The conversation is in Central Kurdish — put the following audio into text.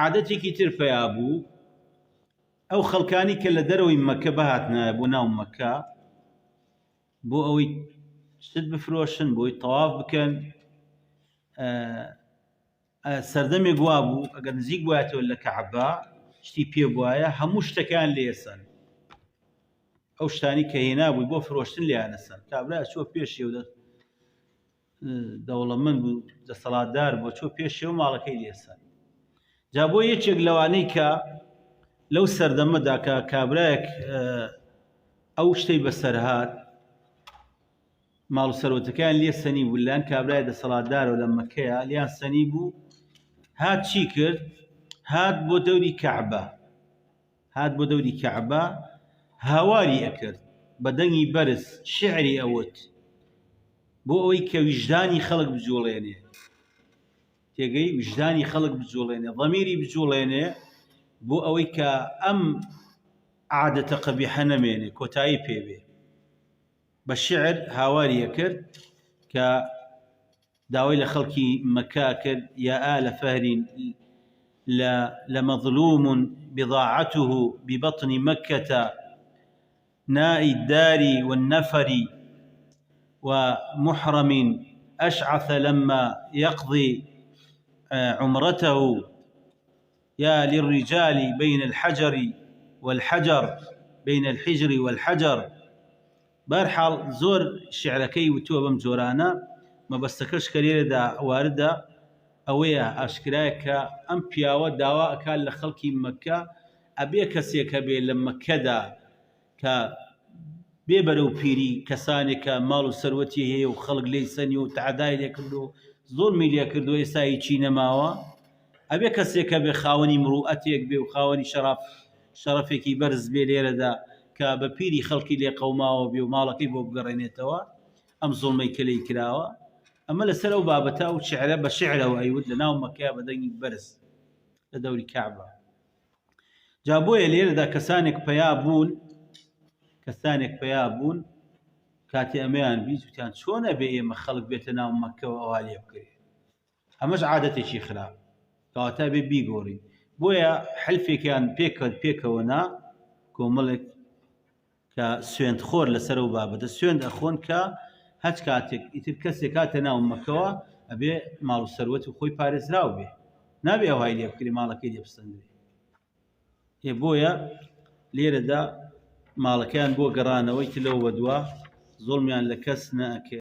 عادەتێکی تر پیا بوو ئەو خەڵکانی کە لە دەرەوەی مەکە بەهاتنە بۆ ناو مەکە بۆ ئەوەی شت بفرۆشن بۆی تەواف بکەن سەردەمێک وا بوو ئەگەر نزیک بوایەتەوە لە کەعبە شتی پێ بواە هەموو شتەکان لێسن ئەو شتانی کە هێنابووی بۆ فرۆشتن لیانەسن کابرا چۆ پێشێ و دەوڵەمەند بوو دەسەڵاتدار بۆ چۆ پێشێ و ماڵەکەی لێسن جا بۆ یەکێک لەوانەی کە لەو سەردەمەدا کە کابرایەک ئەو شتەی بەسەرهات ماڵ و سەرۆتەکان لێ سەنی بوو لەلایەن کابرای دەسەڵاتدارەوە لە مەکەیە لیان سەنی بوو هات چی کرد هات بۆ دەوری کەعبە هاواری ئەکرد بە دەنگی بەرز شعری ئەوت بۆ ئەوەی کە ویژدانی خەڵک بجوڵێنێ تێگەی ویژدانی خەڵک بجوڵێنێ ضەمیری بجوڵێنێ بۆ ئەوەی کە ئەم عادەتە قەبیحە نەمێنێ کۆتایی پێبێ بە شعر هاواریە کرد کە داوای لە خەڵکی مەکە کرد یا ئالە فەهرین لمظلوم بضاعته ببطن مكة نائي الدار والنفر ومحرم أشعث لما يقضي عمرته يا للرجال بين الحجر والحجر بين الحجر والحجر بارحال زور شعركي وتوبة مجورانا ما بستكرش كريرة واردة ئەوەیە ئاشکرایە کە ئەم پیاوە داواکە لە خەڵکی مەکە ئەبێ کەسێکە بێ لە مەکەدا کە بێ بەرەو پیری کەسانێکە ماڵ و سەروەتی هەیە و خەڵک لێی سەنی و تەعادای لێ کردو زۆڵمی لێ کردو ئێستا هیچی نەماوە ئەبێ کەسێکە بێ خاوەنی مروئەتێک بێ و خاوەنی شەرەفێکی بەرز بێ لێرەدا کە بە پیری خەڵکی لێ قەوماوە بێ و ماڵەکەی بۆ بگەڕێنێتەوە ئەم زوڵمەی کە لێی کراوە ئەمە لەسەر ئەو بابەتە و شعرە بە شعرەوە ئەیوت لە ناو مەکەیە بە دەنگی بەرز لە دەوری کەعبە جا بۆیە لێرەدا کەسانێک پیا بوون کاتی ئەمەیان بیست وتیان چۆن ئەبێ ئێمە خەڵک بێتە ناو مەکەوە ئەوا لێ بکرێ ئەمەش عادەتێکی خراپ کەواتە بێ بیگۆڕین بۆیە حلفێکیان پێکەوەنا کۆمەڵێک کە سوێندخۆر لەسەر ئەو بابەتە سوێند ئەخۆن کە هەچ کاتێک ئیتر کەسێک کاتە ناو مەکەوە ئەبێ ماڵ و سەروەت و خۆی پارێزراو بێ نابێ ئەوهای لێ بکری ماڵەکەی لێ بستەندرێ بۆیە لێرەدا ماڵەکەیان بۆ گەڕانەوەی تلەوە بەدووە زۆڵمیان لە کەس نەئەکرێ